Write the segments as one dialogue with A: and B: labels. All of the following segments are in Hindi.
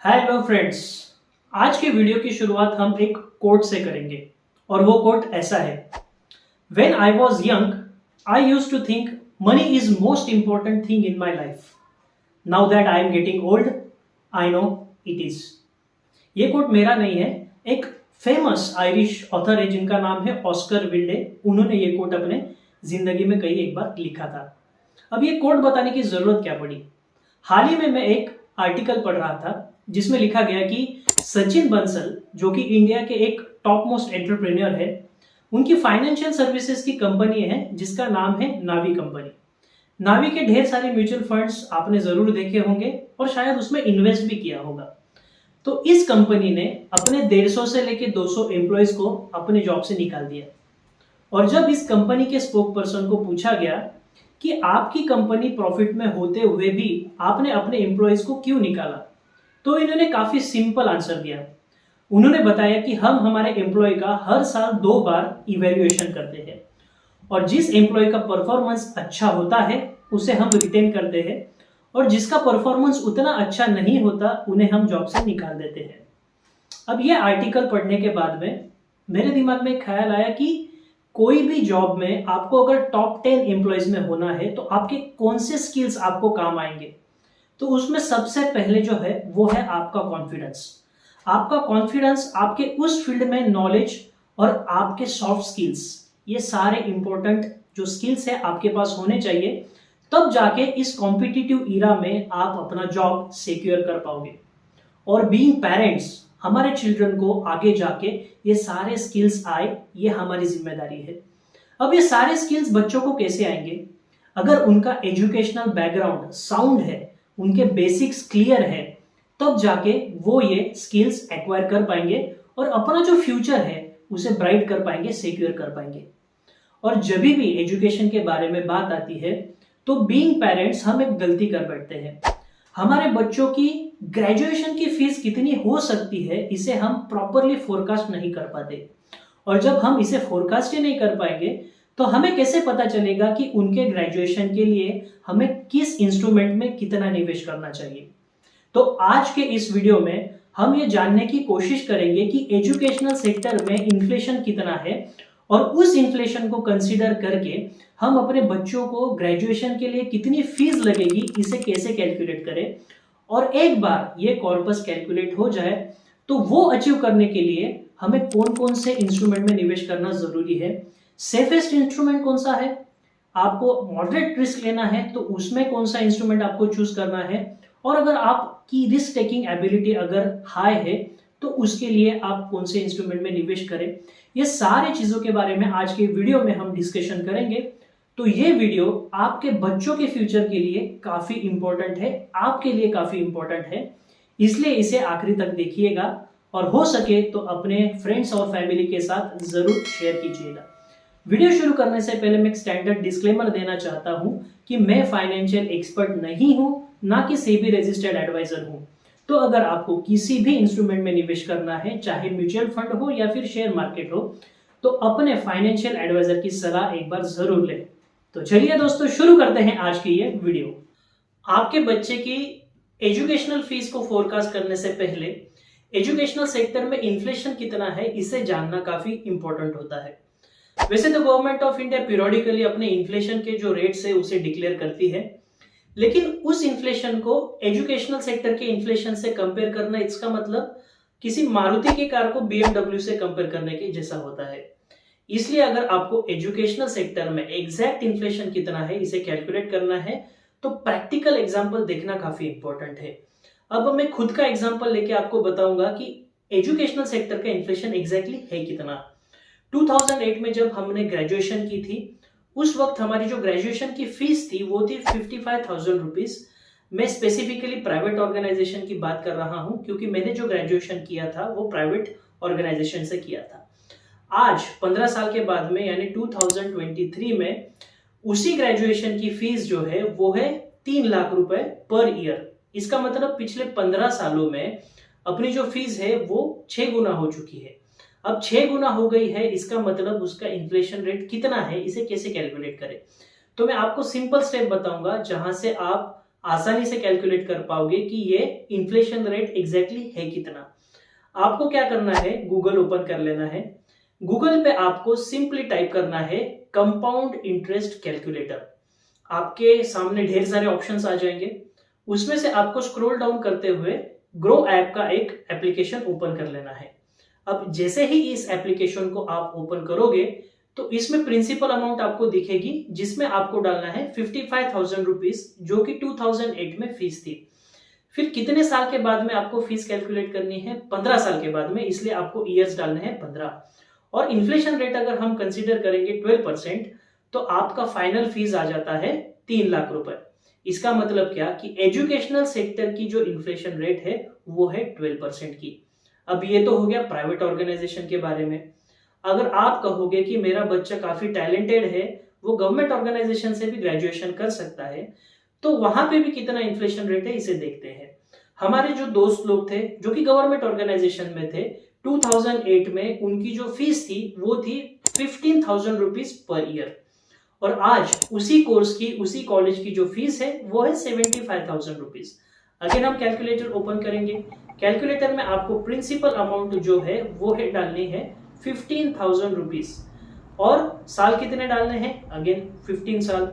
A: Hello friends. आज के वीडियो की शुरुआत हम एक कोट से करेंगे और वो कोट ऐसा है। When I was young, I used to think money is most important thing in my life. Now that I am getting old, I know it is. ये कोट मेरा नहीं है, एक फेमस आयरिश ऑथर है जिनका नाम है ऑस्कर विल्डे। उन्होंने ये कोट अपने जिंदगी में कई एक बार लिखा था। अब ये कोट बताने की जरूरत क्या पड़ी? हाल ही में मैं एक आर्टिकल पढ़ रहा था जिसमें लिखा गया कि सचिन बंसल जो कि इंडिया के एक टॉप मोस्ट एंटरप्रेन्योर है, उनकी फाइनेंशियल सर्विसेज की कंपनी है जिसका नाम है नावी कंपनी। नावी के ढेर सारे म्यूचुअल फंड्स आपने जरूर देखे होंगे और शायद उसमें इन्वेस्ट भी किया होगा। तो इस कंपनी ने अपने 150 से लेके 200 एम्प्लॉयज को अपने जॉब से निकाल दिया। और जब इस कंपनी के स्पोक पर्सन को पूछा गया कि आपकी कंपनी प्रॉफिट में होते हुए भी आपने अपने एम्प्लॉयज को क्यों निकाला, तो इन्होंने काफी सिंपल आंसर दिया। उन्होंने बताया कि हम हमारे एम्प्लॉय का हर साल 2 बार इवैल्यूएशन करते हैं और जिस एम्प्लॉय का परफॉर्मेंस अच्छा होता है उसे हम रिटेन करते हैं और जिसका परफॉर्मेंस उतना अच्छा नहीं होता उन्हें हम जॉब से निकाल देते हैं। अब ये आर्टिकल पढ़ने के बाद में मेरे दिमाग में ख्याल आया कि कोई भी जॉब में आपको अगर टॉप 10 एम्प्लॉयज में होना है तो आपके कौन से स्किल्स आपको काम आएंगे। तो उसमें सबसे पहले जो है वो है आपका कॉन्फिडेंस। आपका कॉन्फिडेंस आपके उस फील्ड में नॉलेज और आपके सॉफ्ट स्किल्स, ये सारे इंपॉर्टेंट जो स्किल्स है आपके पास होने चाहिए, तब जाके इस कॉम्पिटिटिव ईरा में आप अपना जॉब सिक्योर कर पाओगे। और बीइंग पेरेंट्स, हमारे चिल्ड्रन को आगे जाके ये सारे स्किल्स आए, ये हमारी जिम्मेदारी है। अब ये सारे स्किल्स बच्चों को कैसे आएंगे? अगर उनका एजुकेशनल बैकग्राउंड साउंड है, उनके बेसिक्स क्लियर है, तब जाके वो ये स्किल्स एक्वायर कर पाएंगे और अपना जो फ्यूचर है उसे ब्राइट कर पाएंगे, सिक्योर कर पाएंगे। और जब भी एजुकेशन के बारे में बात आती है तो बीइंग पेरेंट्स हम एक गलती कर बैठते हैं। हमारे बच्चों की ग्रेजुएशन की फीस कितनी हो सकती है इसे हम प्रॉपरली फोरकास्ट नहीं कर पाते। और जब हम इसे फोरकास्ट ही नहीं कर पाएंगे तो हमें कैसे पता चलेगा कि उनके ग्रेजुएशन के लिए हमें किस इंस्ट्रूमेंट में कितना निवेश करना चाहिए। तो आज के इस वीडियो में हम ये जानने की कोशिश करेंगे कि एजुकेशनल सेक्टर में इन्फ्लेशन कितना है और उस इन्फ्लेशन को कंसीडर करके हम अपने बच्चों को ग्रेजुएशन के लिए कितनी फीस लगेगी इसे कैसे कैलकुलेट करें। और एक बार ये कॉर्पस कैलकुलेट हो जाए तो वो अचीव करने के लिए हमें कौन कौन से इंस्ट्रूमेंट में निवेश करना जरूरी है, सेफेस्ट इंस्ट्रूमेंट कौन सा है, आपको मॉडरेट रिस्क लेना है तो उसमें कौन सा इंस्ट्रूमेंट आपको चूज करना है, और अगर आपकी रिस्क टेकिंग एबिलिटी अगर हाई है तो उसके लिए आप कौन से इंस्ट्रूमेंट में निवेश करें। ये सारे चीजों के बारे में आज के वीडियो में हम डिस्कशन करेंगे। तो ये वीडियो आपके बच्चों के फ्यूचर के लिए काफी इंपॉर्टेंट है, आपके लिए काफी इंपॉर्टेंट है, इसलिए इसे आखिरी तक देखिएगा और हो सके तो अपने फ्रेंड्स और फैमिली के साथ जरूर शेयर कीजिएगा। वीडियो शुरू करने से पहले मैं एक स्टैंडर्ड डिस्क्लेमर देना चाहता हूं कि मैं फाइनेंशियल एक्सपर्ट नहीं हूं, ना कि सेबी रजिस्टर्ड एडवाइजर हूं। तो अगर आपको किसी भी इंस्ट्रूमेंट में निवेश करना है, चाहे म्यूचुअल फंड हो या फिर शेयर मार्केट हो, तो अपने फाइनेंशियल एडवाइजर की सलाह एक बार जरूर लें। तो चलिए दोस्तों शुरू करते हैं आज की ये वीडियो। आपके बच्चे की एजुकेशनल फीस को फोरकास्ट करने से पहले एजुकेशनल सेक्टर में इन्फ्लेशन कितना है इसे जानना काफी इंपॉर्टेंट होता है। वैसे तो गवर्नमेंट ऑफ इंडिया पीरियोडिकली अपने इन्फ्लेशन के जो रेट्स है उसे डिक्लेयर करती है, लेकिन उस इन्फ्लेशन को एजुकेशनल सेक्टर के इन्फ्लेशन से कंपेयर करना, इसका मतलब किसी मारुति की कार को BMW से कंपेयर करने के जैसा होता है। इसलिए अगर आपको एजुकेशनल सेक्टर में एग्जैक्ट इन्फ्लेशन कितना है इसे कैलकुलेट करना है तो प्रैक्टिकल एग्जांपल देखना काफी इंपॉर्टेंट है। अब मैं खुद का एग्जांपल लेके आपको बताऊंगा कि एजुकेशनल सेक्टर का इन्फ्लेशन एग्जैक्टली है कितना। 2008 में जब हमने ग्रेजुएशन की थी उस वक्त हमारी जो ग्रेजुएशन की फीस थी वो थी 55,000 रुपीज। मैं स्पेसिफिकली प्राइवेट ऑर्गेनाइजेशन की बात कर रहा हूं क्योंकि मैंने जो ग्रेजुएशन किया था वो प्राइवेट ऑर्गेनाइजेशन से किया था। आज 15 साल के बाद में यानी 2023 में उसी ग्रेजुएशन की फीस जो है वो है 3 लाख रुपए पर ईयर। इसका मतलब पिछले 15 सालों में अपनी जो फीस है वो 6 गुना हो चुकी है। अब 6 गुना हो गई है, इसका मतलब उसका इन्फ्लेशन रेट कितना है इसे कैसे कैलकुलेट करें। तो मैं आपको सिंपल स्टेप बताऊंगा जहां से आप आसानी से कैलकुलेट कर पाओगे कि ये इन्फ्लेशन रेट एग्जैक्टली है कितना। आपको क्या करना है, गूगल ओपन कर लेना है। गूगल पे आपको सिंपली टाइप करना है कंपाउंड इंटरेस्ट कैलकुलेटर। आपके सामने ढेर सारे ऑप्शंस आ जाएंगे, उसमें से आपको स्क्रॉल डाउन करते हुए ग्रो ऐप का एक एप्लीकेशन ओपन कर लेना है। अब जैसे ही इस एप्लीकेशन को आप ओपन करोगे तो इसमें प्रिंसिपल अमाउंट आपको दिखेगी, जिसमें आपको डालना है 55,000 रुपीज, जो कि 2008 में फीस थी। फिर कितने साल के बाद में आपको फीस कैलकुलेट करनी है, 15 साल के बाद में, इसलिए आपको ईयर्स डालने हैं 15। और इन्फ्लेशन रेट अगर हम कंसीडर करेंगे 12%, तो आपका फाइनल फीस आ जाता है 3 लाख रुपए। इसका मतलब क्या कि एजुकेशनल सेक्टर की जो इन्फ्लेशन रेट है वो है 12% की। अब ये तो हो गया प्राइवेट ऑर्गेनाइजेशन के बारे में। अगर आप कहोगे कि मेरा बच्चा काफी टैलेंटेड है, वो गवर्नमेंट ऑर्गेनाइजेशन से भी ग्रेजुएशन कर सकता है, तो वहां पे भी कितना इन्फ्लेशन रेट है इसे देखते हैं। हमारे जो दोस्त लोग थे जो कि गवर्नमेंट ऑर्गेनाइजेशन में थे, 2008 में उनकी जो फीस थी वो थी 15,000 रुपीज पर ईयर, और आज उसी कोर्स की, उसी कॉलेज की जो फीस है वो है 75,000 रुपीज। अगेन हम कैलकुलेटर ओपन करेंगे। कैलकुलेटर में आपको प्रिंसिपल अमाउंट जो है वो है डालनी है 15,000 रुपीज, और साल कितने डालने हैं, अगेन 15 साल।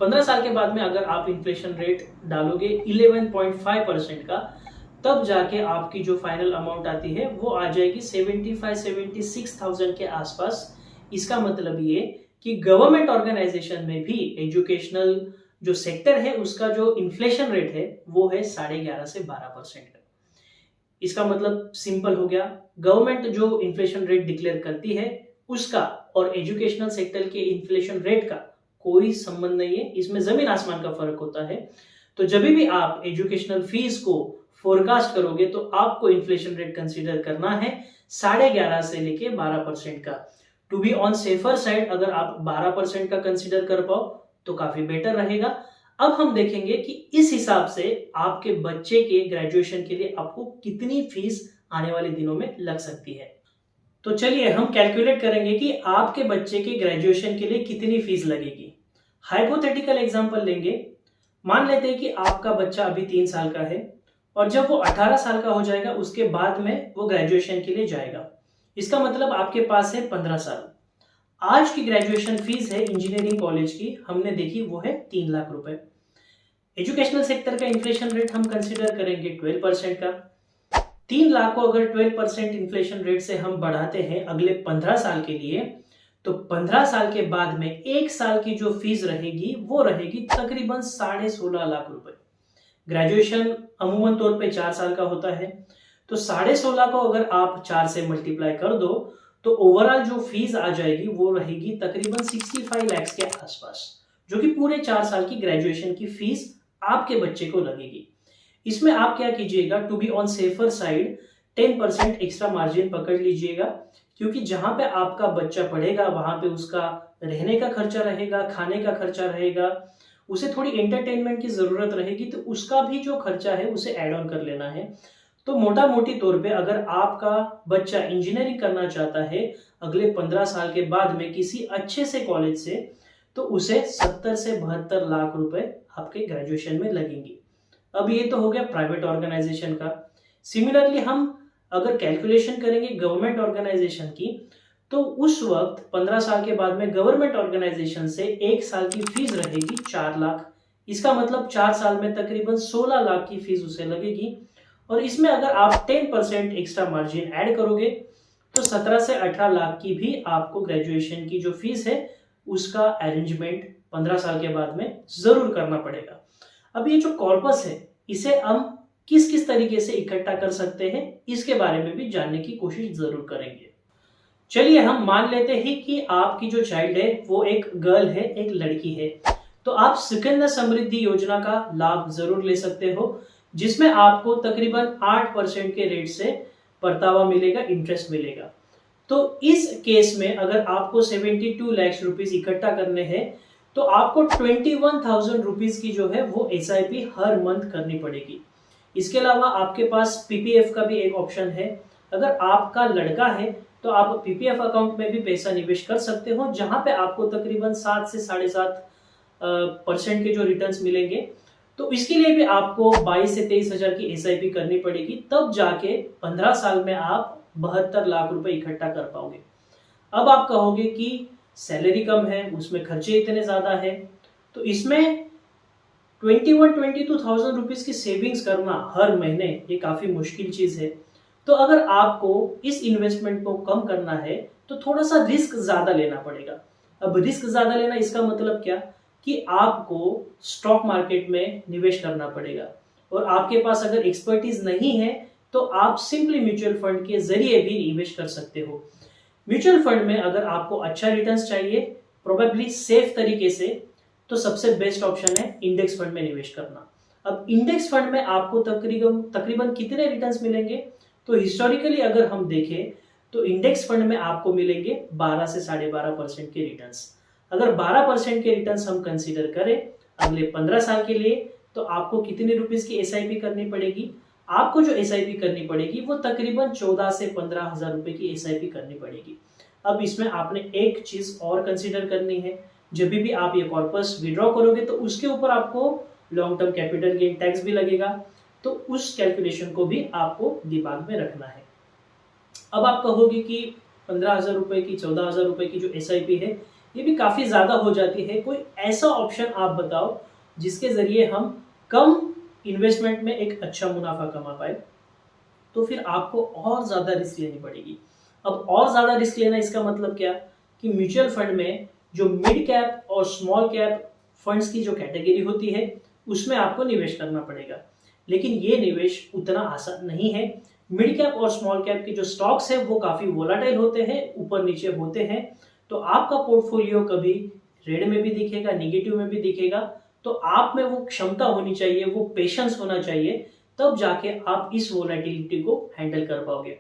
A: 15 साल के बाद में अगर आप इन्फ्लेशन रेट डालोगे 11.5% का, तब जाके आपकी जो फाइनल अमाउंट आती है वो आ जाएगी 76,000 के आसपास। इसका मतलब ये कि गवर्नमेंट ऑर्गेनाइजेशन में भी एजुकेशनल जो सेक्टर है उसका जो इन्फ्लेशन रेट है वो है 11.5 से 12% का। इसका मतलब सिंपल हो गया, गवर्नमेंट जो इन्फ्लेशन रेट डिक्लेयर करती है उसका और एजुकेशनल सेक्टर के इन्फ्लेशन रेट का कोई संबंध नहीं है, इसमें जमीन आसमान का फर्क होता है। तो जब भी आप एजुकेशनल फीस को फोरकास्ट करोगे तो आपको इन्फ्लेशन रेट कंसीडर करना है 11.5 से लेके 12% का। To be on safer side अगर आप 12% का कंसीडर कर पाओ तो काफी बेटर रहेगा। अब हम देखेंगे कि इस हिसाब से आपके बच्चे के ग्रेजुएशन के लिए आपको कितनी फीस आने वाले दिनों में लग सकती है। तो चलिए हम कैलकुलेट करेंगे कि आपके बच्चे के ग्रेजुएशन के लिए कितनी फीस लगेगी। हाइपोथेटिकल एग्जांपल लेंगे। मान लेते हैं कि आपका बच्चा अभी 3 साल का है और जब वो 18 साल का हो जाएगा उसके बाद में वो ग्रेजुएशन के लिए जाएगा। इसका मतलब आपके पास है 15 साल। आज की ग्रेजुएशन फीस है इंजीनियरिंग कॉलेज की, हमने देखी वो है 3 लाख रुपए। एजुकेशनल सेक्टर का इन्फ्लेशन रेट हम कंसीडर करेंगे 12% का। 3 लाख को अगर 12% इन्फ्लेशन रेट से हम बढ़ाते हैं अगले 15 साल के लिए, तो 15 साल के बाद में 1 साल की जो फीस रहेगी वो रहेगी तकरीबन 16.5 लाख रुपए। ग्रेजुएशन अमूमन तौर पे 4 साल का होता है, तो 16.5 को अगर आप 4 से मल्टीप्लाई कर दो तो ओवरऑल जो फीस आ जाएगी वो रहेगी तकरीबन 65 लाख के आसपास, जो कि पूरे 4 साल की ग्रेजुएशन की फीस आपके बच्चे को लगेगी। इसमें आप क्या कीजिएगा, to be on safer side 10% extra margin पकड़ लीजिएगा, क्योंकि जहां पे आपका बच्चा पढ़ेगा वहां पे उसका रहने का खर्चा रहेगा, खाने का खर्चा रहेगा, उसे थोड़ी एंटरटेनमेंट की जरूरत रहेगी, तो उसका भी जो खर्चा है उसे ऐड ऑन कर लेना है। तो मोटा मोटी तौर पे अगर आपका बच्चा इंजीनियरिंग करना चाहता है अगले 15 साल के बाद में किसी अच्छे से कॉलेज से, तो उसे 70 से 72 लाख रुपए आपके ग्रेजुएशन में लगेंगे। अब ये तो हो गया प्राइवेट ऑर्गेनाइजेशन का। सिमिलरली हम अगर कैलकुलेशन करेंगे गवर्नमेंट ऑर्गेनाइजेशन की, तो उस वक्त 15 साल के बाद में गवर्नमेंट ऑर्गेनाइजेशन से 1 साल की फीस रहेगी 4 लाख। इसका मतलब 4 साल में तकरीबन 16 लाख की फीस उसे लगेगी, और इसमें अगर आप 10% एक्स्ट्रा मार्जिन ऐड करोगे तो 17 से 18 लाख की भी आपको ग्रेजुएशन की जो फीस है उसका अरेंजमेंट 15 साल के बाद में जरूर करना पड़ेगा। अब ये जो कॉर्पस है इसे हम किस किस तरीके से इकट्ठा कर सकते हैं इसके बारे में भी जानने की कोशिश जरूर करेंगे। चलिए हम मान लेते हैं कि आपकी जो चाइल्ड है वो एक गर्ल है, एक लड़की है, तो आप सुकन्या समृद्धि योजना का लाभ जरूर ले सकते हो, जिसमें आपको तकरीबन 8% के रेट से परतावा मिलेगा, इंटरेस्ट मिलेगा। तो इस केस में अगर आपको 72 लाख रुपीस इकट्ठा करने हैं तो आपको 21,000 रुपीस की जो है वो SIP हर मंथ करनी पड़ेगी। इसके अलावा आपके पास PPF का भी एक ऑप्शन है। अगर आपका लड़का है तो आप PPF अकाउंट में भी पैसा निवेश कर सकते हो, जहां पे आपको तकरीबन 7 से 7.5% के जो रिटर्न्स मिलेंगे। तो इसके लिए भी आपको 22 से 23 हजार की एसआईपी करनी पड़ेगी, तब जाके 15 साल में आप 72 लाख रुपए इकट्ठा कर पाओगे। अब आप कहोगे कि सैलरी कम है, उसमें खर्चे इतने ज्यादा है, तो इसमें 22,000 रुपीज की सेविंग्स करना हर महीने ये काफी मुश्किल चीज है। तो अगर आपको इस इन्वेस्टमेंट को कम करना है तो थोड़ा सा रिस्क ज्यादा लेना पड़ेगा। अब रिस्क ज्यादा लेना इसका मतलब क्या कि आपको स्टॉक मार्केट में निवेश करना पड़ेगा, और आपके पास अगर एक्सपर्टीज नहीं है तो आप सिंपली म्यूचुअल फंड के जरिए भी निवेश कर सकते हो। म्यूचुअल फंड में अगर आपको अच्छा रिटर्न्स चाहिए, प्रोबेबली सेफ तरीके से, तो सबसे बेस्ट ऑप्शन है इंडेक्स फंड में निवेश करना। अब इंडेक्स फंड में आपको तकरीबन कितने रिटर्न्स मिलेंगे, तो हिस्टोरिकली अगर हम देखें तो इंडेक्स फंड में आपको मिलेंगे 12 से 12.5% के रिटर्न्स। अगर 12% के रिटर्न्स हम कंसीडर करें अगले 15 साल के लिए, तो आपको कितने रुपीस की एसआईपी करनी पड़ेगी? आपको जो एसआईपी करनी पड़ेगी वो तकरीबन 14 से 15 हजार रुपए की एसआईपी करनी पड़ेगी। अब इसमें आपने एक चीज और कंसीडर करनी है, जब भी आप ये कॉर्पस विड्रॉ करोगे तो उसके ऊपर आपको long term capital gain tax भी लगेगा, तो उस कैलकुलेशन को भी आपको दिमाग में रखना है। अब आप कहोगे कि 15,000 रुपए की 14,000 रुपए की जो एसआईपी है ये भी काफी ज्यादा हो जाती है, कोई ऐसा ऑप्शन आप बताओ जिसके जरिए हम कम इन्वेस्टमेंट में एक अच्छा मुनाफा कमा पाए। तो फिर आपको और ज्यादा रिस्क लेनी पड़ेगी। अब और ज्यादा रिस्क लेना इसका मतलब क्या कि म्यूचुअल फंड में जो मिड कैप और स्मॉल कैप फंड्स की जो कैटेगरी होती है उसमें आपको निवेश करना पड़ेगा, लेकिन ये निवेश उतना आसान नहीं है। मिड कैप और स्मॉल कैप के जो स्टॉक्स है वो काफी वोलाटाइल होते हैं, ऊपर नीचे होते हैं, तो आपका पोर्टफोलियो कभी रेड में भी दिखेगा, नेगेटिव में भी दिखेगा। तो आप में वो क्षमता होनी चाहिए, वो पेशेंस होना चाहिए, तब जाके आप इस वोलेटिलिटी को हैंडल कर पाओगे।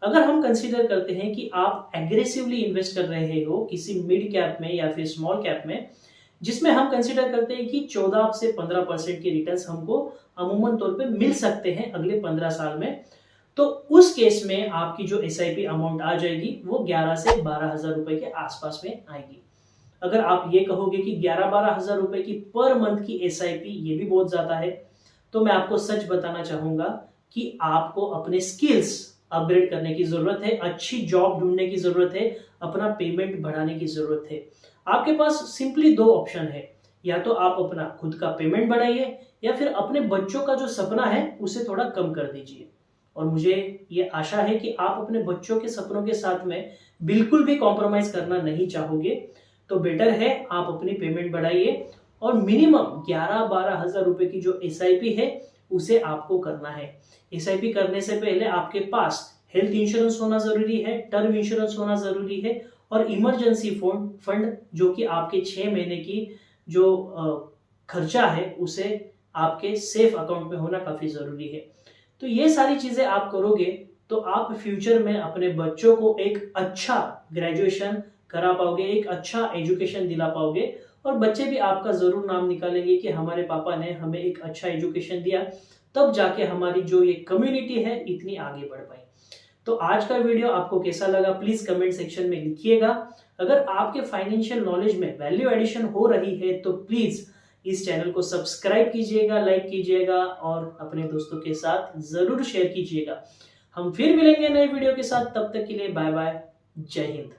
A: अगर हम कंसीडर करते हैं कि आप एग्रेसिवली इन्वेस्ट कर रहे हो किसी मिड कैप में या फिर स्मॉल कैप में, जिसमें हम कंसीडर करते हैं कि 14 से 15% के रिटर्न्स हमको अमूमन तौर पे मिल सकते हैं अगले 15 साल में, तो उस केस में आपकी जो एसआईपी अमाउंट आ जाएगी वो 11 से 12 हजार रुपए के आसपास में आएगी। अगर आप ये कहोगे कि 11-12 हजार रुपए की पर मंथ की एसआईपी ये भी बहुत ज्यादा है, तो मैं आपको सच बताना चाहूंगा कि आपको अपने स्किल्स अपग्रेड करने की जरूरत है, अच्छी जॉब ढूंढने की जरूरत है, अपना पेमेंट बढ़ाने की जरूरत है। आपके पास सिंपली दो ऑप्शन है, या तो आप अपना खुद का पेमेंट बढ़ाइए या फिर अपने बच्चों का जो सपना है उसे थोड़ा कम कर दीजिए। और मुझे ये आशा है कि आप अपने बच्चों के सपनों के साथ में बिल्कुल भी कॉम्प्रोमाइज करना नहीं चाहोगे, तो बेटर है आप अपनी पेमेंट बढ़ाइए और मिनिमम 11-12 हजार रुपए की जो एसआईपी है उसे आपको करना है। एसआईपी करने से पहले आपके पास हेल्थ इंश्योरेंस होना जरूरी है, टर्म इंश्योरेंस होना जरूरी है, और इमरजेंसी फंड जो कि आपके 6 महीने की जो खर्चा है उसे आपके सेफ अकाउंट में होना काफी जरूरी है। तो ये सारी चीजें आप करोगे तो आप फ्यूचर में अपने बच्चों को एक अच्छा ग्रेजुएशन करा पाओगे, एक अच्छा एजुकेशन दिला पाओगे, और बच्चे भी आपका जरूर नाम निकालेंगे कि हमारे पापा ने हमें एक अच्छा एजुकेशन दिया, तब जाके हमारी जो ये कम्युनिटी है इतनी आगे बढ़ पाई। तो आज का वीडियो आपको कैसा लगा प्लीज कमेंट सेक्शन में लिखिएगा। अगर आपके फाइनेंशियल नॉलेज में वैल्यू एडिशन हो रही है तो प्लीज इस चैनल को सब्सक्राइब कीजिएगा, लाइक कीजिएगा और अपने दोस्तों के साथ जरूर शेयर कीजिएगा। हम फिर मिलेंगे नए वीडियो के साथ, तब तक के लिए बाय बाय, जय हिंद।